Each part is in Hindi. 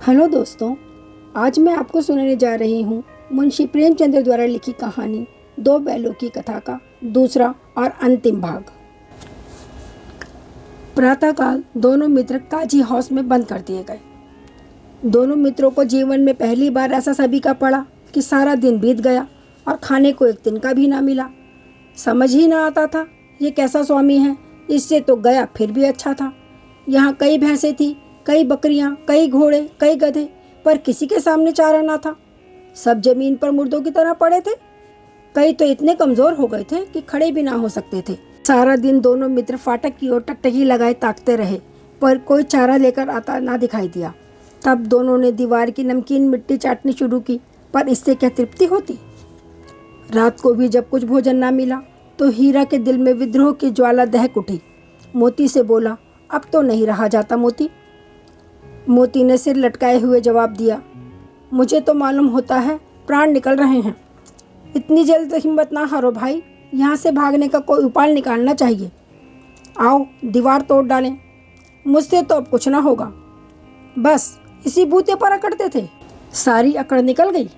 हेलो दोस्तों, आज मैं आपको सुनाने जा रही हूँ मुंशी प्रेमचंद द्वारा लिखी कहानी दो बैलों की कथा का दूसरा और अंतिम भाग। प्रातःकाल दोनों मित्र काजी हाउस में बंद कर दिए गए। दोनों मित्रों को जीवन में पहली बार ऐसा सभी का पड़ा कि सारा दिन बीत गया और खाने को एक दिन का भी ना मिला। समझ ही ना आता था ये कैसा स्वामी है, इससे तो गया फिर भी अच्छा था। यहाँ कई भैंसें थी, कई बकरियां, कई घोड़े, कई गधे, पर किसी के सामने चारा ना था। सब जमीन पर मुर्दों की तरह पड़े थे। कई तो इतने कमजोर हो गए थे कि खड़े भी ना हो सकते थे। सारा दिन दोनों मित्र फाटक की ओर टकटकी लगाए ताकते रहे, पर कोई चारा लेकर आता ना दिखाई दिया। तब दोनों ने दीवार की नमकीन मिट्टी चाटनी शुरू की, पर इससे क्या तृप्ति होती। रात को भी जब कुछ भोजन ना मिला तो हीरा के दिल में विद्रोह की ज्वाला दहक उठी। मोती से बोला, अब तो नहीं रहा जाता मोती। मोती ने सिर लटकाए हुए जवाब दिया, मुझे तो मालूम होता है प्राण निकल रहे हैं। इतनी जल्द हिम्मत ना हारो भाई, यहाँ से भागने का कोई उपाय निकालना चाहिए। आओ दीवार तोड़ डालें। मुझसे तो अब कुछ ना होगा। बस इसी बूते पर अकड़ते थे। सारी अकड़ निकल गई।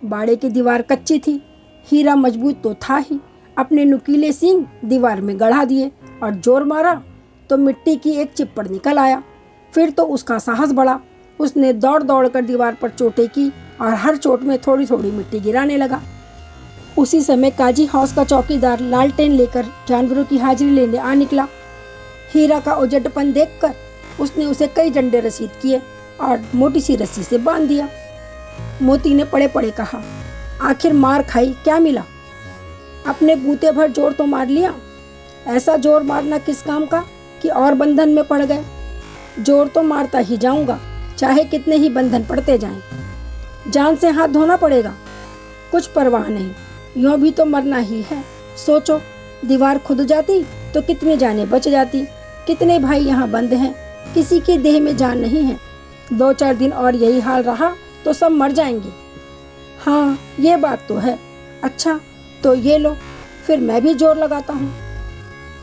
बाड़े की दीवार कच्ची थी। हीरा मजबूत तो था ही। अपने नुकीले सींग दीवार में गढ़ा दिए और जोर मारा तो मिट्टी की एक चिप्पड़ निकल आया। फिर तो उसका साहस बढ़ा। उसने दौड़ दौड़ कर दीवार पर चोटें की और हर चोट में थोड़ी थोड़ी मिट्टी गिराने लगा। उसी समय काजी हाउस का चौकीदार लालटेन लेकर जानवरों की हाजिरी लेने आ निकला। हीरा का उजड़पन देखकर उसने उसे कई डंडे रसीद किए और मोटी सी रस्सी से बांध दिया। मोती ने पड़े पड़े कहा, आखिर मार खाई क्या मिला? अपने बूते भर जोर तो मार लिया। ऐसा जोर मारना किस काम का कि और बंधन में पड़ गए। जोर तो मारता ही जाऊंगा, चाहे कितने ही बंधन पड़ते जाएं। जान से हाथ धोना पड़ेगा। कुछ परवाह नहीं, यूं भी तो मरना ही है। सोचो, दीवार खुद जाती तो कितनी जानें बच जाती। कितने भाई यहाँ बंद हैं, किसी की देह में जान नहीं है। 2-4 दिन और यही हाल रहा तो सब मर जाएंगे। हाँ, ये बात तो है। अच्छा तो ये लो, फिर मैं भी जोर लगाता हूँ।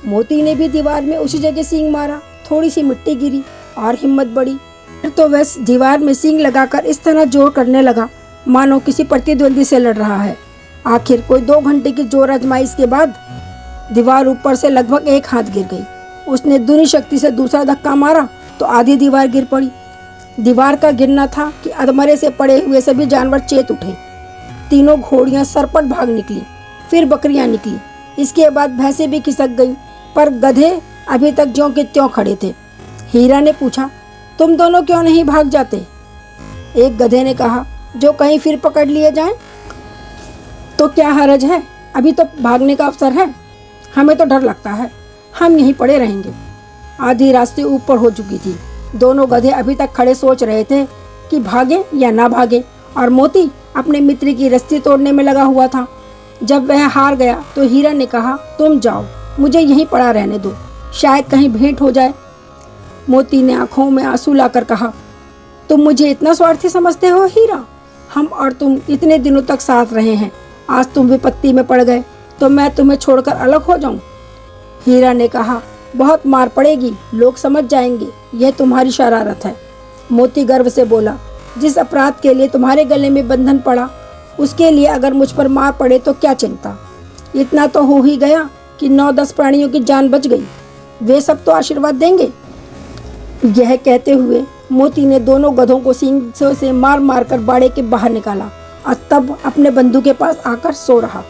मोती ने भी दीवार में उसी जगह सींग मारा। थोड़ी सी मिट्टी गिरी और हिम्मत बढ़ी। फिर तो वह दीवार में सींग लगाकर इस तरह जोर करने लगा मानो किसी प्रतिद्वंदी से लड़ रहा है। आखिर कोई 2 घंटे की जोर आजमाइश के बाद दीवार ऊपर से लगभग 1 हाथ गिर गई। उसने दूनी शक्ति से दूसरा धक्का मारा तो आधी दीवार गिर पड़ी। दीवार का गिरना था कि अधमरे से पड़े हुए सभी जानवर चेत उठे। तीनों घोड़ियां सरपट भाग निकली, फिर बकरियां निकली। इसके बाद भैंसें भी खिसक गईं, पर गधे अभी तक ज्यों के त्यों खड़े थे। हीरा ने पूछा, तुम दोनों क्यों नहीं भाग जाते? एक गधे ने कहा, जो कहीं फिर पकड़ लिए जाएं तो क्या हरज है, अभी तो भागने का अवसर है। हमें तो डर लगता है, हम यहीं पड़े रहेंगे। आधी रास्ते ऊपर हो चुकी थी। दोनों गधे अभी तक खड़े सोच रहे थे कि भागे या ना भागे, और मोती अपने मित्र की रस्सी तोड़ने में लगा हुआ था। जब वह हार गया तो हीरा ने कहा, तुम जाओ, मुझे यहीं पड़ा रहने दो, शायद कहीं भेंट हो जाए। मोती ने आंखों में आंसू लाकर कहा, तुम मुझे इतना स्वार्थी समझते हो हीरा? हम और तुम इतने दिनों तक साथ रहे हैं, आज तुम विपत्ति में पड़ गए तो मैं तुम्हें छोड़कर अलग हो जाऊं? हीरा ने कहा, बहुत मार पड़ेगी, लोग समझ जाएंगे यह तुम्हारी शरारत है। मोती गर्व से बोला, जिस अपराध के लिए तुम्हारे गले में बंधन पड़ा, उसके लिए अगर मुझ पर मार पड़े तो क्या चिंता। इतना तो हो ही गया कि 9-10 प्राणियों की जान बच गई। वे सब तो आशीर्वाद देंगे। यह कहते हुए मोती ने दोनों गधों को सींगों से मार मार कर बाड़े के बाहर निकाला और तब अपने बंधु के पास आकर सो रहा।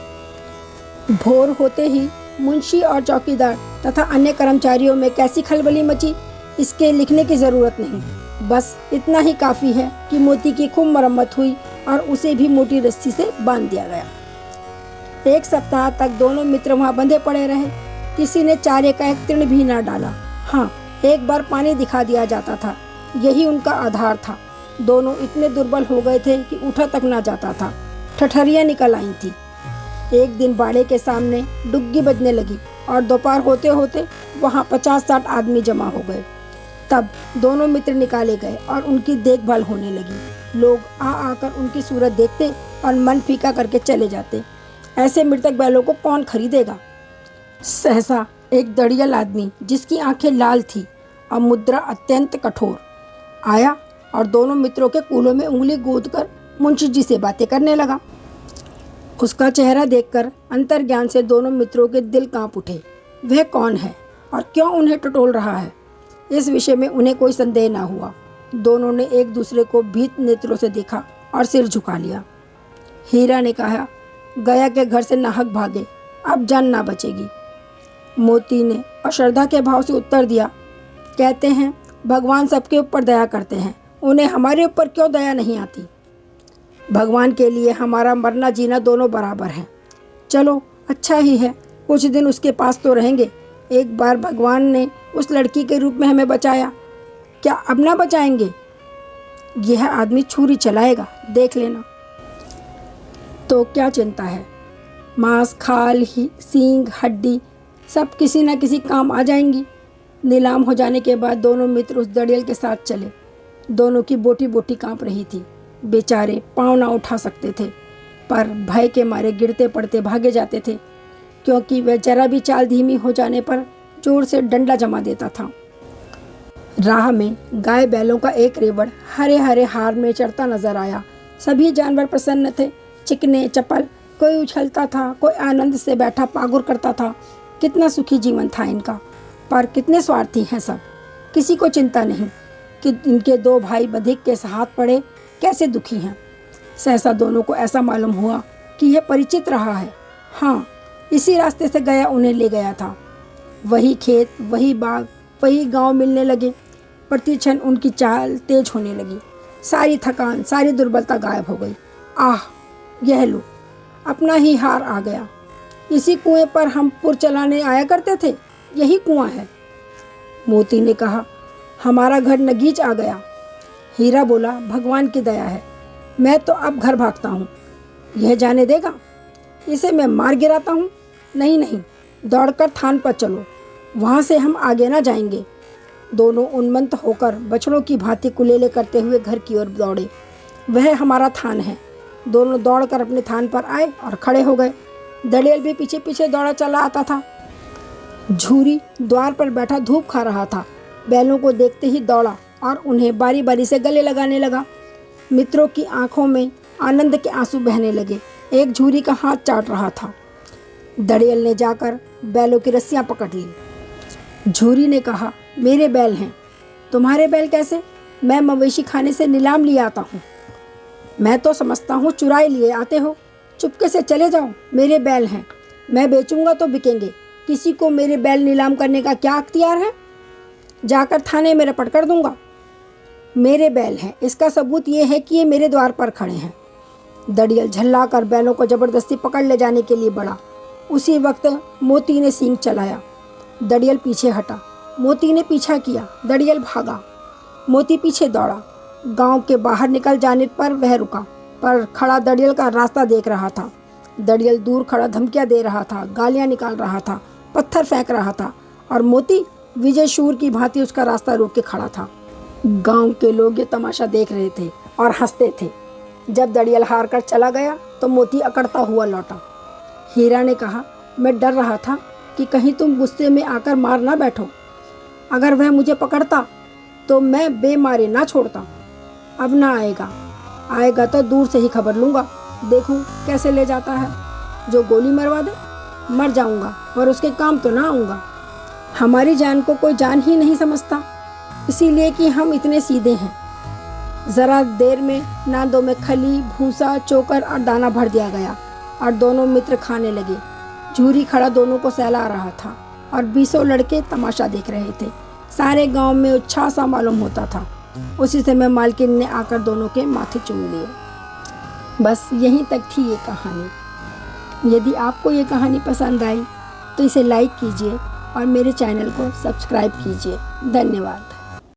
भोर होते ही मुंशी और चौकीदार तथा अन्य कर्मचारियों में कैसी खलबली मची, इसके लिखने की जरूरत नहीं। बस इतना ही काफी है कि मोती की खूब मरम्मत हुई और उसे भी मोटी रस्सी से बांध दिया गया। 1 सप्ताह तक दोनों मित्र वहां बंधे पड़े रहे। किसी ने चारे का एक तृण भी न डाला। हाँ, एक बार पानी दिखा दिया जाता था, यही उनका आधार था। दोनों इतने दुर्बल हो गए थे कि उठा तक ना जाता था। ठठरियां निकल आई थी। एक दिन बाड़े के सामने डुग्गी बजने लगी और दोपहर होते होते वहां 50-60 आदमी जमा हो गए। तब दोनों मित्र निकाले गए और उनकी देखभाल होने लगी। लोग आ आकर उनकी सूरत देखते और मन फीका करके चले जाते। ऐसे मृतक बैलों को कौन खरीदेगा। सहसा एक दड़ियल आदमी, जिसकी आंखें लाल थी और मुद्रा अत्यंत कठोर, आया और दोनों मित्रों के कूलों में उंगली गूंथकर मुंशी जी से बातें करने लगा। उसका चेहरा देखकर अंतर्ज्ञान से दोनों मित्रों के दिल कांप उठे। वह कौन है और क्यों उन्हें टटोल रहा है, इस विषय में उन्हें कोई संदेह न हुआ। दोनों ने एक दूसरे को भीत नेत्रों से देखा और सिर झुका लिया। हीरा ने कहा, गया के घर से नाहक भागे, अब जान ना बचेगी। मोती ने अश्रद्धा के भाव से उत्तर दिया, कहते हैं भगवान सबके ऊपर दया करते हैं, उन्हें हमारे ऊपर क्यों दया नहीं आती। भगवान के लिए हमारा मरना जीना दोनों बराबर हैं। चलो अच्छा ही है, कुछ दिन उसके पास तो रहेंगे। एक बार भगवान ने उस लड़की के रूप में हमें बचाया, क्या अब ना बचाएंगे। यह आदमी छुरी चलाएगा, देख लेना। तो क्या चिंता है, मांस खाल ही सींग हड्डी सब किसी न किसी काम आ जाएंगी। नीलाम हो जाने के बाद दोनों मित्र उस दड़ियल के साथ चले। दोनों की बोटी बोटी कांप रही थी। बेचारे पाँव ना उठा सकते थे, पर भय के मारे गिरते पड़ते भागे जाते थे, क्योंकि वह जरा भी चाल धीमी हो जाने पर जोर से डंडा जमा देता था। राह में गाय बैलों का एक रेवड़ हरे हरे हार में चढ़ता नजर आया। सभी जानवर प्रसन्न थे, चिकने चपल, कोई उछलता था, कोई आनंद से बैठा पागुर करता था। कितना सुखी जीवन था इनका, पर कितने स्वार्थी हैं सब। किसी को चिंता नहीं कि इनके दो भाई बधिक के हाथ पड़े कैसे दुखी हैं। सहसा दोनों को ऐसा मालूम हुआ कि यह परिचित रहा है। हाँ, इसी रास्ते से गया उन्हें ले गया था। वही खेत, वही बाग, वही गांव मिलने लगे। प्रति क्षण उनकी चाल तेज होने लगी। सारी थकान, सारी दुर्बलता गायब हो गई। आह, यह लो, अपना ही हार आ गया। इसी कुएं पर हम पुर चलाने आया करते थे, यही कुआं है। मोती ने कहा, हमारा घर नगीच आ गया। हीरा बोला, भगवान की दया है, मैं तो अब घर भागता हूँ। यह जाने देगा, इसे मैं मार गिराता हूँ। नहीं नहीं, दौड़कर थान पर चलो, वहाँ से हम आगे ना जाएंगे। दोनों उन्मत्त होकर बछड़ों की भांति कुलेले करते हुए घर की ओर दौड़े। वह हमारा थान है। दोनों दौड़कर अपने थान पर आए और खड़े हो गए। दड़ियल भी पीछे पीछे दौड़ा चला आता था। झूरी द्वार पर बैठा धूप खा रहा था। बैलों को देखते ही दौड़ा और उन्हें बारी बारी से गले लगाने लगा। मित्रों की आंखों में आनंद के आंसू बहने लगे। एक झूरी का हाथ चाट रहा था। दड़ियल ने जाकर बैलों की रस्सियां पकड़ ली। झूरी ने कहा, मेरे बैल हैं। तुम्हारे बैल कैसे? मैं मवेशी खाने से नीलाम लिए आता हूँ। मैं तो समझता हूँ चुराए लिए आते हो। चुपके से चले जाओ, मेरे बैल हैं। मैं बेचूंगा तो बिकेंगे। किसी को मेरे बैल नीलाम करने का क्या अख्तियार है? जाकर थाने में रपट कर दूंगा। मेरे बैल हैं, इसका सबूत ये है कि ये मेरे द्वार पर खड़े हैं। दड़ियल झल्ला कर बैलों को जबरदस्ती पकड़ ले जाने के लिए बढ़ा। उसी वक्त मोती ने सींग चलाया। दड़ियल पीछे हटा। मोती ने पीछा किया। दड़ियल भागा। मोती पीछे दौड़ा। गांव के बाहर निकल जाने पर वह रुका, पर खड़ा दड़ियल का रास्ता देख रहा था। दड़ियल दूर खड़ा धमकियां दे रहा था, गालियां निकाल रहा था, पत्थर फेंक रहा था, और मोती विजय शूर की भांति उसका रास्ता रोक के खड़ा था। गांव के लोग ये तमाशा देख रहे थे और हंसते थे। जब दड़ियल हार कर चला गया तो मोती अकड़ता हुआ लौटा। हीरा ने कहा, मैं डर रहा था कि कहीं तुम गुस्से में आकर मार ना बैठो। अगर वह मुझे पकड़ता तो मैं बेमारे ना छोड़ता। अब ना आएगा, आएगा तो दूर से ही खबर लूँगा, देखूँ कैसे ले जाता है। जो गोली मरवा दे, मर जाऊँगा, और उसके काम तो ना आऊँगा। हमारी जान को कोई जान ही नहीं समझता, इसीलिए कि हम इतने सीधे हैं। ज़रा देर में नांदों में खली, भूसा, चोकर और दाना भर दिया गया और दोनों मित्र खाने लगे। झूरी खड़ा दोनों को सहला रहा था और 20 लड़के तमाशा देख रहे थे। सारे गांव में उत्साह सा मालूम होता था। उसी समय मालकिन ने आकर दोनों के माथे चूम लिए। बस यहीं तक थी ये कहानी। यदि आपको ये कहानी पसंद आई तो इसे लाइक कीजिए और मेरे चैनल को सब्सक्राइब कीजिए। धन्यवाद।